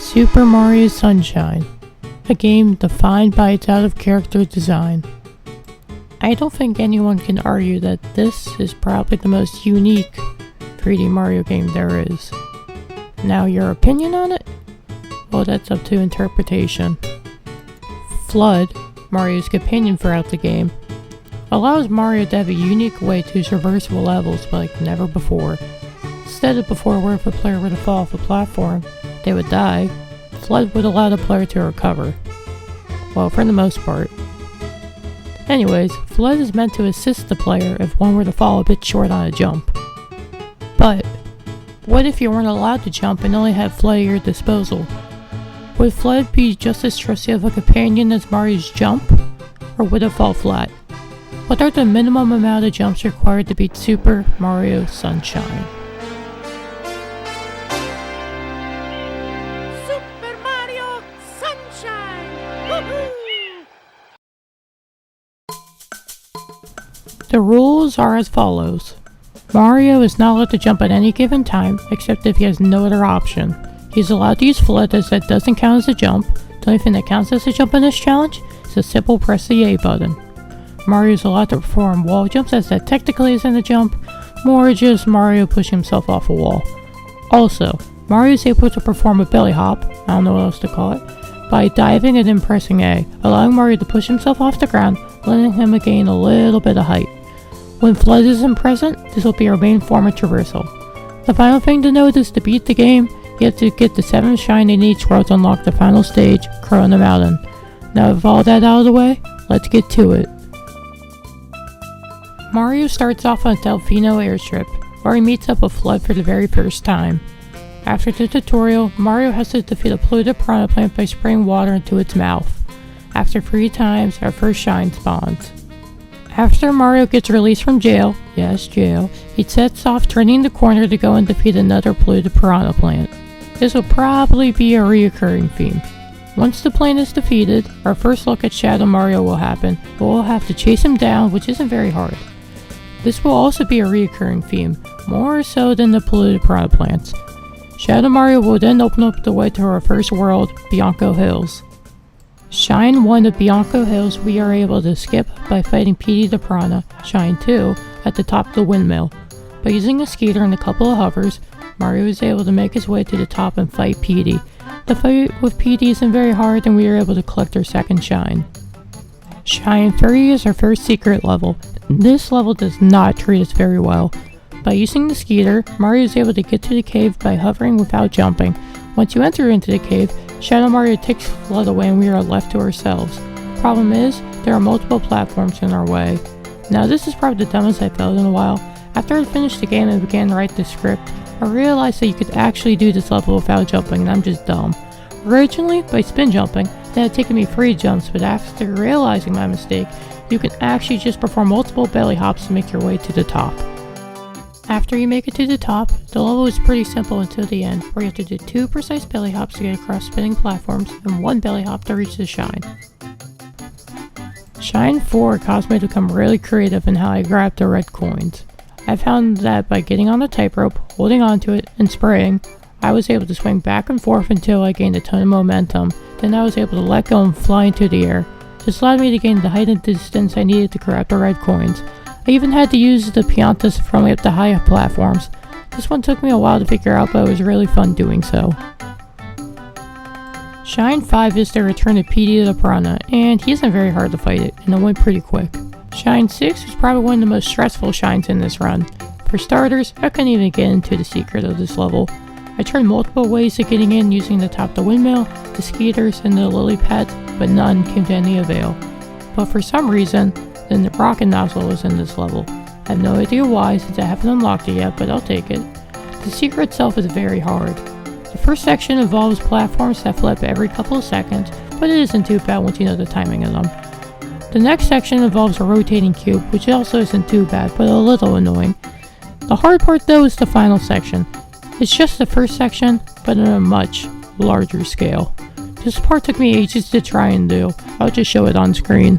Super Mario Sunshine, a game defined by its out-of-character design. I don't think anyone can argue that this is probably the most unique 3D Mario game there is. Now, your opinion on it? Well, that's up to interpretation. Flood, Mario's companion throughout the game, allows Mario to have a unique way to traverse levels like never before. Instead of before where if a player were to fall off a platform, they would die, Flood would allow the player to recover. Well, for the most part. Anyways, Flood is meant to assist the player if one were to fall a bit short on a jump. But, what if you weren't allowed to jump and only had Flood at your disposal? Would Flood be just as trusty of a companion as Mario's jump? Or would it fall flat? What are the minimum amount of jumps required to beat Super Mario Sunshine? Super Mario Sunshine! Woohoo! The rules are as follows. Mario is not allowed to jump at any given time, except if he has no other option. He's allowed to use Flood as that doesn't count as a jump. The only thing that counts as a jump in this challenge is a simple press the A button. Mario is allowed to perform wall jumps as that technically isn't a jump, more just Mario pushing himself off a wall. Also, Mario is able to perform a belly hop, I don't know what else to call it, by diving and then pressing A, allowing Mario to push himself off the ground, letting him gain a little bit of height. When Flood isn't present, this will be our main form of traversal. The final thing to note is to beat the game, you have to get the 7 shine in each world to unlock the final stage, Corona Mountain. Now with all that out of the way, let's get to it. Mario starts off on Delfino airstrip, where he meets up with Flood for the very first time. After the tutorial, Mario has to defeat a polluted piranha plant by spraying water into its mouth. After 3 times, our first shine spawns. After Mario gets released from jail, yes jail, he sets off turning the corner to go and defeat another polluted piranha plant. This will probably be a reoccurring theme. Once the plant is defeated, our first look at Shadow Mario will happen, but we'll have to chase him down, which isn't very hard. This will also be a reoccurring theme, more so than the polluted piranha plants. Shadow Mario will then open up the way to our first world, Bianco Hills. Shine 1 of Bianco Hills we are able to skip by fighting Petey the Piranha, Shine 2, at the top of the windmill. By using a skeeter and a couple of hovers, Mario is able to make his way to the top and fight Petey. The fight with Petey isn't very hard and we are able to collect our second shine. Shine 3 is our first secret level. This level does not treat us very well. By using the skeeter, Mario is able to get to the cave by hovering without jumping. Once you enter into the cave, Shadow Mario takes Flood away and we are left to ourselves. Problem is, there are multiple platforms in our way. Now this is probably the dumbest I felt in a while. After I finished the game and began to write the script, I realized that you could actually do this level without jumping and I'm just dumb. Originally, by spin jumping, it had taken me 3 jumps, but after realizing my mistake, you can actually just perform multiple belly hops to make your way to the top. After you make it to the top, the level is pretty simple until the end, where you have to do 2 precise belly hops to get across spinning platforms and 1 belly hop to reach the shine. Shine 4 caused me to become really creative in how I grabbed the red coins. I found that by getting on the tightrope, holding onto it, and spraying, I was able to swing back and forth until I gained a ton of momentum. Then I was able to let go and fly into the air. This allowed me to gain the height and distance I needed to grab the red coins. I even had to use the Piantas to throw me up the high platforms. This one took me a while to figure out, but it was really fun doing so. Shine 5 is the return of Petey the Piranha, and he isn't very hard to fight it, and it went pretty quick. Shine 6 was probably one of the most stressful shines in this run. For starters, I couldn't even get into the secret of this level. I tried multiple ways of getting in using the top of the windmill, the skeeters, and the lily pads, but none came to any avail. But for some reason, then the rocket nozzle was in this level. I have no idea why since I haven't unlocked it yet, but I'll take it. The secret itself is very hard. The first section involves platforms that flip every couple of seconds, but it isn't too bad once you know the timing of them. The next section involves a rotating cube, which also isn't too bad, but a little annoying. The hard part though is the final section. It's just the first section, but on a much larger scale. This part took me ages to try and do. I'll just show it on screen.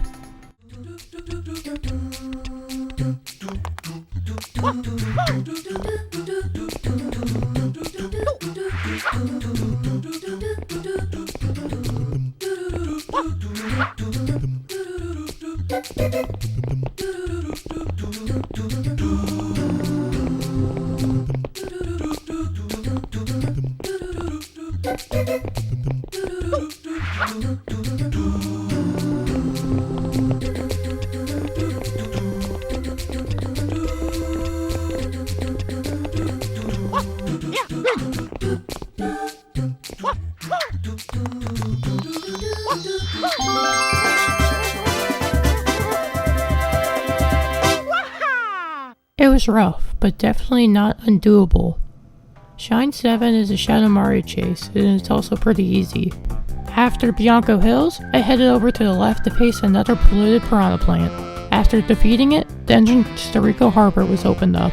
is rough, but definitely not undoable. Shine 7 is a Shadow Mario chase, and it's also pretty easy. After Bianco Hills, I headed over to the left to face another polluted piranha plant. After defeating it, the entrance to Ricco Harbor was opened up.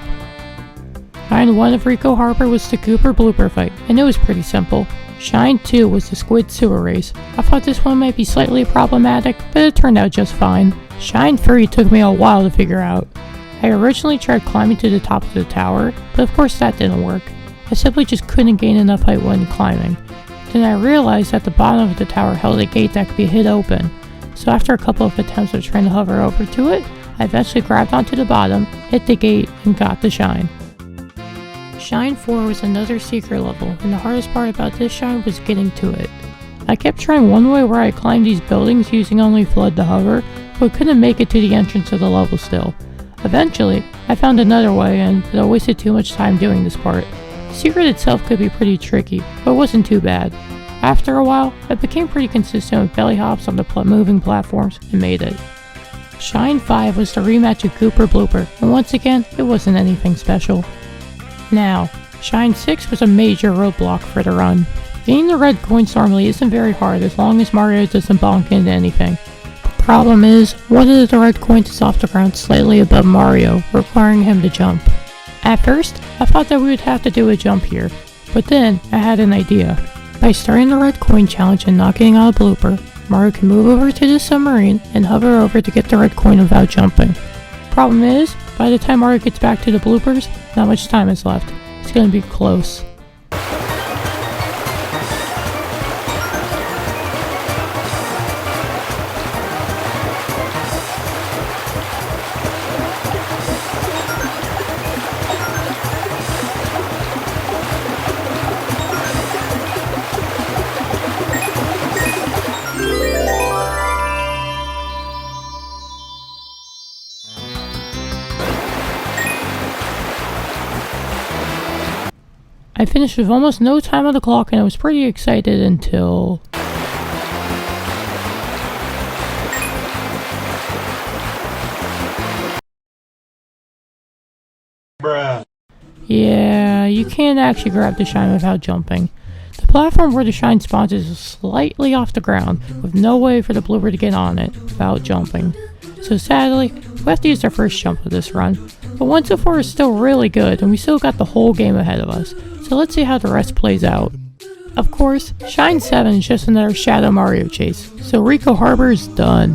Shine 1 of Ricco Harbor was the Cooper blooper fight, and it was pretty simple. Shine 2 was the Squid Sewer Race. I thought this one might be slightly problematic, but it turned out just fine. Shine 3 took me a while to figure out. I originally tried climbing to the top of the tower, but of course that didn't work. I simply just couldn't gain enough height when climbing. Then I realized that the bottom of the tower held a gate that could be hit open. So after a couple of attempts of trying to hover over to it, I eventually grabbed onto the bottom, hit the gate, and got the shine. Shine 4 was another secret level, and the hardest part about this shine was getting to it. I kept trying one way where I climbed these buildings using only FLUDD to hover, but couldn't make it to the entrance of the level still. Eventually, I found another way in, but I wasted too much time doing this part. The secret itself could be pretty tricky, but it wasn't too bad. After a while, I became pretty consistent with belly hops on the moving platforms and made it. Shine 5 was the rematch of Cooper Blooper, and once again, it wasn't anything special. Now, Shine 6 was a major roadblock for the run. Getting the red coins normally isn't very hard as long as Mario doesn't bonk into anything. The problem is, one of the red coins is off the ground slightly above Mario, requiring him to jump. At first, I thought that we would have to do a jump here, but then I had an idea. By starting the red coin challenge and not getting out a blooper, Mario can move over to the submarine and hover over to get the red coin without jumping. Problem is, by the time Mario gets back to the bloopers, not much time is left. It's gonna be close. I finished with almost no time on the clock and I was pretty excited until... Bruh. Yeah, you can't actually grab the shine without jumping. The platform where the shine spawns is slightly off the ground, with no way for the blooper to get on it without jumping. So sadly, we have to use our first jump of this run. But 1 to 4 is still really good and we still got the whole game ahead of us. So let's see how the rest plays out. Of course, Shine 7 is just another Shadow Mario chase, so Ricco Harbor is done.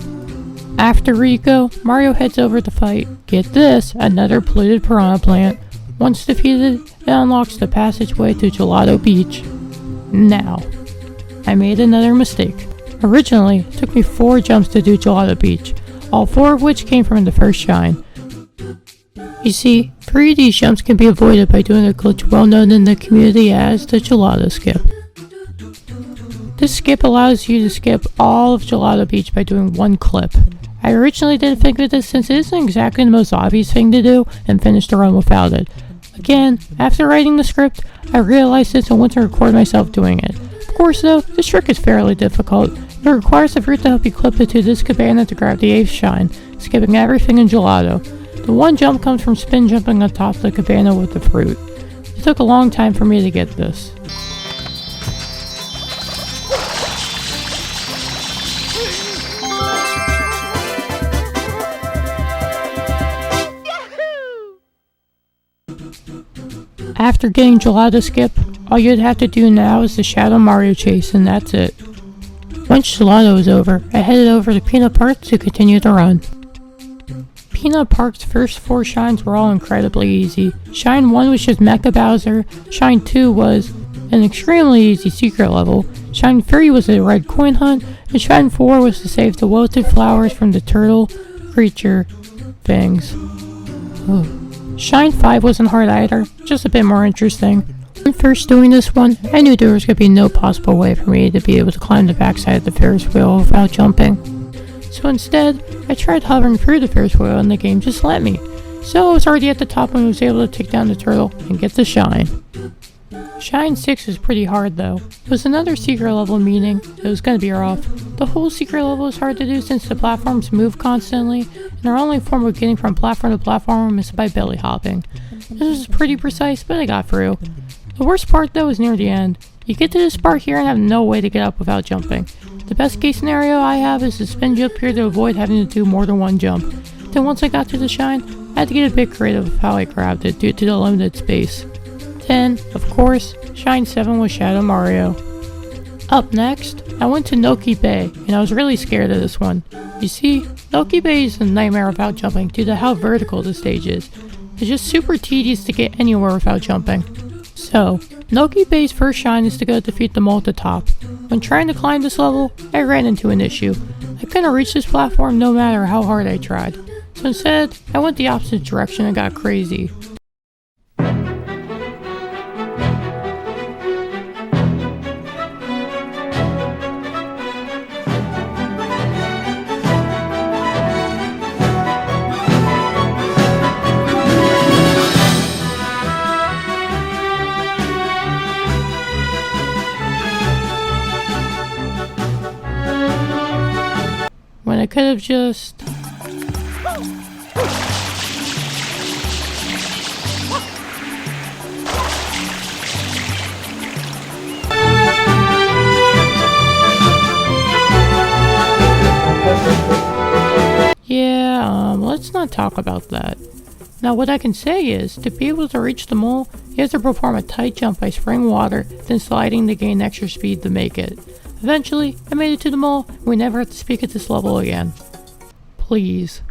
After Ricco, Mario heads over to fight, get this, another polluted piranha plant. Once defeated, it unlocks the passageway to Gelato Beach. Now, I made another mistake. Originally, it took me 4 jumps to do Gelato Beach, all 4 of which came from the first shine. You see, 3 of these jumps can be avoided by doing a glitch well known in the community as the Gelato skip. This skip allows you to skip all of Gelato Beach by doing 1 clip. I originally didn't think of this since it isn't exactly the most obvious thing to do and finished the run without it. Again, after writing the script, I realized this and went to record myself doing it. Of course though, this trick is fairly difficult. It requires the fruit to help you clip it to this cabana to grab the 8th shine, skipping everything in Gelato. The 1 jump comes from spin jumping on top of the cabana with the fruit. It took a long time for me to get this. After getting Gelato skip, all you'd have to do now is the Shadow Mario chase and that's it. Once Gelato is over, I headed over to Peanut Park to continue the run. Peanut Park's first 4 shines were all incredibly easy. Shine 1 was just Mecha Bowser, Shine 2 was an extremely easy secret level, Shine 3 was a red coin hunt, and Shine 4 was to save the wilted flowers from the turtle creature things. Ooh. Shine 5 wasn't hard either, just a bit more interesting. When first doing this one, I knew there was going to be no possible way for me to be able to climb the backside of the Ferris wheel without jumping. So instead, I tried hovering through the Ferris wheel and the game just let me. So I was already at the top when I was able to take down the turtle and get the shine. Shine 6 was pretty hard though. It was another secret level, meaning it was going to be rough. The whole secret level is hard to do since the platforms move constantly, and our only form of getting from platform to platform is by belly hopping. This was pretty precise, but I got through. The worst part though is near the end. You get to this part here and have no way to get up without jumping. The best case scenario I have is to spin jump here to avoid having to do more than one jump. Then once I got to the shine, I had to get a bit creative with how I grabbed it due to the limited space. Then, of course, Shine 7 was Shadow Mario. Up next, I went to Noki Bay, and I was really scared of this one. You see, Noki Bay is a nightmare without jumping due to how vertical the stage is. It's just super tedious to get anywhere without jumping. So, Noki Bay's first shine is to go defeat the mole at the top. When trying to climb this level, I ran into an issue. I couldn't reach this platform no matter how hard I tried. So instead, I went the opposite direction and got crazy. When I could have just... let's not talk about that. Now what I can say is, to be able to reach the mole, you have to perform a tight jump by spraying water, then sliding to gain extra speed to make it. Eventually, I made it to the mole, and we never have to speak at this level again. Please.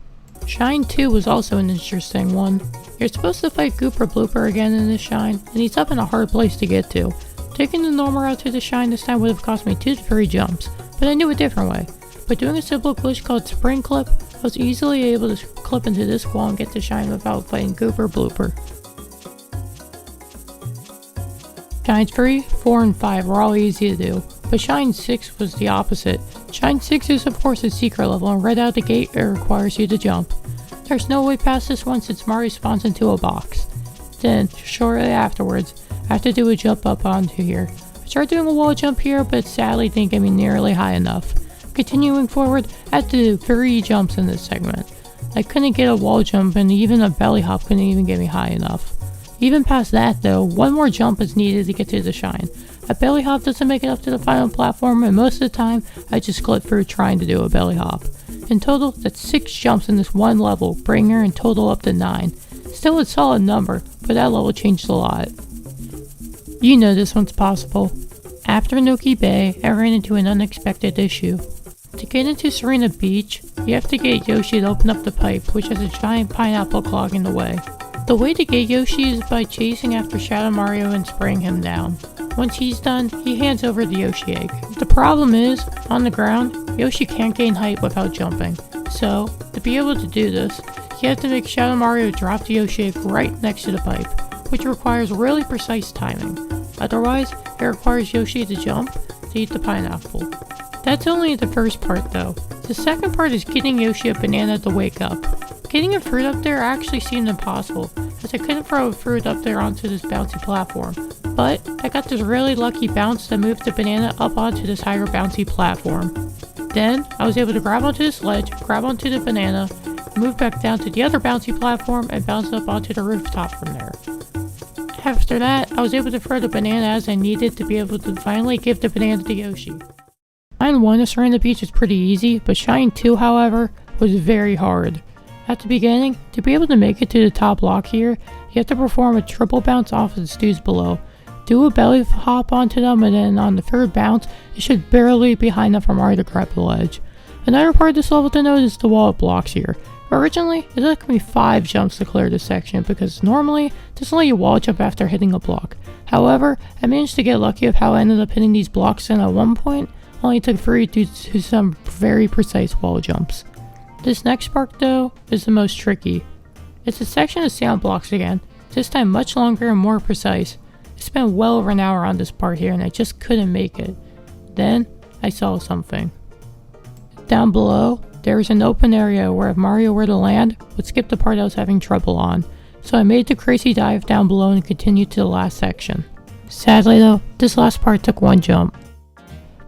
Shine 2 was also an interesting one. You're supposed to fight Gooper Blooper again in this shine, and he's up in a hard place to get to. Taking the normal route to the shine this time would have cost me 2 to 3 jumps, but I knew a different way. By doing a simple glitch called Spring Clip, I was easily able to clip into this wall and get to shine without fighting Gooper Blooper. Shines 3, 4, and 5 were all easy to do, but Shine 6 was the opposite. Shine 6 is of course a secret level, and right out the gate it requires you to jump. There's no way past this one since Mario spawns into a box. Then, shortly afterwards, I have to do a jump up onto here. I tried doing a wall jump here, but sadly didn't get me nearly high enough. Continuing forward, I had to do 3 jumps in this segment. I couldn't get a wall jump, and even a belly hop couldn't even get me high enough. Even past that though, one more jump is needed to get to the shine. A belly hop doesn't make it up to the final platform, and most of the time, I just glide through trying to do a belly hop. In total, that's 6 jumps in this one level, bringing her in total up to 9. Still a solid number, but that level changed a lot. You know this one's possible. After Noki Bay, I ran into an unexpected issue. To get into Serena Beach, you have to get Yoshi to open up the pipe, which has a giant pineapple clogging the way. The way to get Yoshi is by chasing after Shadow Mario and spraying him down. Once he's done, he hands over the Yoshi egg. The problem is, on the ground, Yoshi can't gain height without jumping. So, to be able to do this, you have to make Shadow Mario drop the Yoshi egg right next to the pipe, which requires really precise timing. Otherwise, it requires Yoshi to jump to eat the pineapple. That's only the first part though. The second part is getting Yoshi a banana to wake up. Getting a fruit up there actually seemed impossible, as I couldn't throw a fruit up there onto this bouncy platform. But I got this really lucky bounce that moved the banana up onto this higher bouncy platform. Then, I was able to grab onto this ledge, grab onto the banana, move back down to the other bouncy platform, and bounce up onto the rooftop from there. After that, I was able to throw the banana as I needed to be able to finally give the banana to Yoshi. Shine 1 of Serena Beach is pretty easy, but Shine 2, however, was very hard. At the beginning, to be able to make it to the top block here, you have to perform a triple bounce off of the stews below. Do a belly hop onto them, and then on the third bounce, you should barely be high enough for Mario to grab the ledge. Another part of this level to note is the wall of blocks here. Originally, it took me 5 jumps to clear this section because normally, this let you wall jump after hitting a block. However, I managed to get lucky with how I ended up hitting these blocks, and at one point, only took 3 due to some very precise wall jumps. This next part though, is the most tricky. It's a section of sound blocks again, this time much longer and more precise. I spent well over an hour on this part here and I just couldn't make it. Then, I saw something. Down below, there was an open area where if Mario were to land, would skip the part I was having trouble on. So I made the crazy dive down below and continued to the last section. Sadly though, this last part took one jump.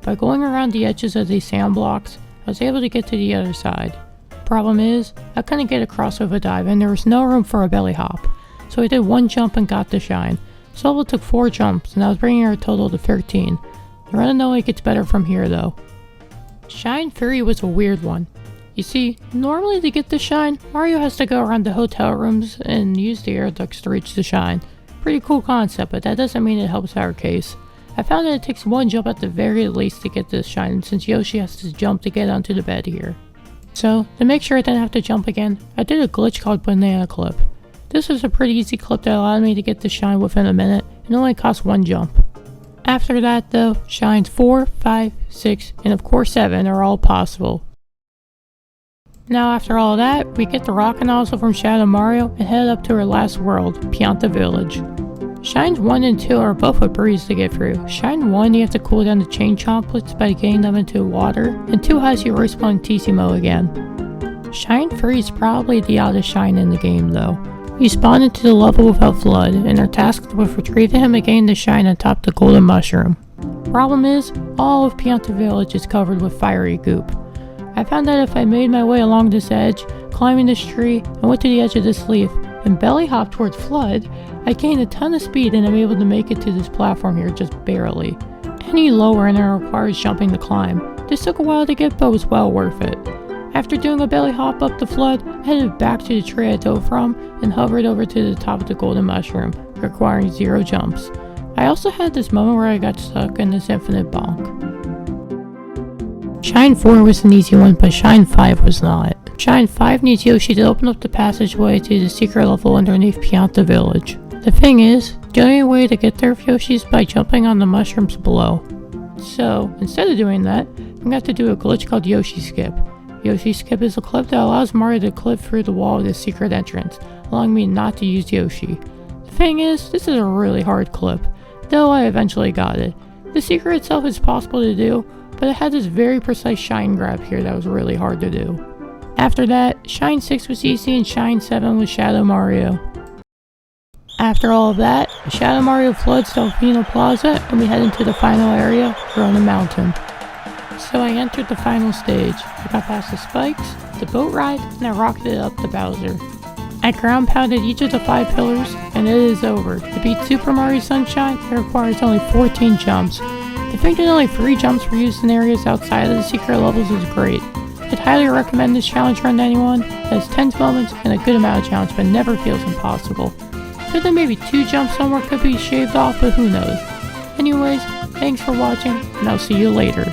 By going around the edges of these sand blocks, I was able to get to the other side. Problem is, I couldn't get across with a dive and there was no room for a belly hop, so I did one jump and got the shine. Solo took 4 jumps and I was bringing her a total to 13. The run only gets better from here though. Shine Fury was a weird one. You see, normally to get the shine, Mario has to go around the hotel rooms and use the air ducts to reach the shine. Pretty cool concept, but that doesn't mean it helps our case. I found that it takes one jump at the very least to get this shine, since Yoshi has to jump to get onto the bed here. So, to make sure I didn't have to jump again, I did a glitch called Banana Clip. This was a pretty easy clip that allowed me to get the shine within a minute, and only cost one jump. After that though, shines 4, 5, 6, and of course 7 are all possible. Now after all that, we get the rocket nozzle from Shadow Mario and head up to our last world, Pianta Village. Shines 1 and 2 are both a breeze to get through. Shine 1 you have to cool down the chain chomplets by getting them into water, and 2 has you respawn Tissimo again. Shine 3 is probably the oddest shine in the game though. You spawn into the level without FLUDD and are tasked with retrieving him and getting the shine atop the golden mushroom. Problem is, all of Pianta Village is covered with fiery goop. I found that if I made my way along this edge, climbing this tree, and went to the edge of this leaf, and belly hopped towards FLUDD, I gained a ton of speed and I'm able to make it to this platform here just barely. Any lower and it requires jumping to climb. This took a while to get but was well worth it. After doing a belly hop up the FLUDD, I headed back to the tree I dove from and hovered over to the top of the golden mushroom, requiring 0 jumps. I also had this moment where I got stuck in this infinite bonk. Shine 4 was an easy one, but Shine 5 was not. Shine 5 needs Yoshi to open up the passageway to the secret level underneath Pianta Village. The thing is, the only way to get there with Yoshi is by jumping on the mushrooms below. So, instead of doing that, I'm going to have to do a glitch called Yoshi Skip. Yoshi Skip is a clip that allows Mario to clip through the wall of the secret entrance, allowing me not to use Yoshi. The thing is, this is a really hard clip, though I eventually got it. The secret itself is possible to do, but it had this very precise shine grab here that was really hard to do. After that, Shine 6 was easy and Shine 7 was Shadow Mario. After all of that, Shadow Mario floods Delfino Plaza and we head into the final area, Corona Mountain. So I entered the final stage. I got past the spikes, the boat ride, and I rocketed up to Bowser. I ground pounded each of the 5 pillars, and it is over. To beat Super Mario Sunshine, it requires only 14 jumps. The fact that only 3 jumps were used in areas outside of the secret levels is great. I'd highly recommend this challenge run to anyone that has tense moments and a good amount of challenge but never feels impossible. Could then maybe 2 jumps somewhere could be shaved off, but who knows. Anyways, thanks for watching, and I'll see you later.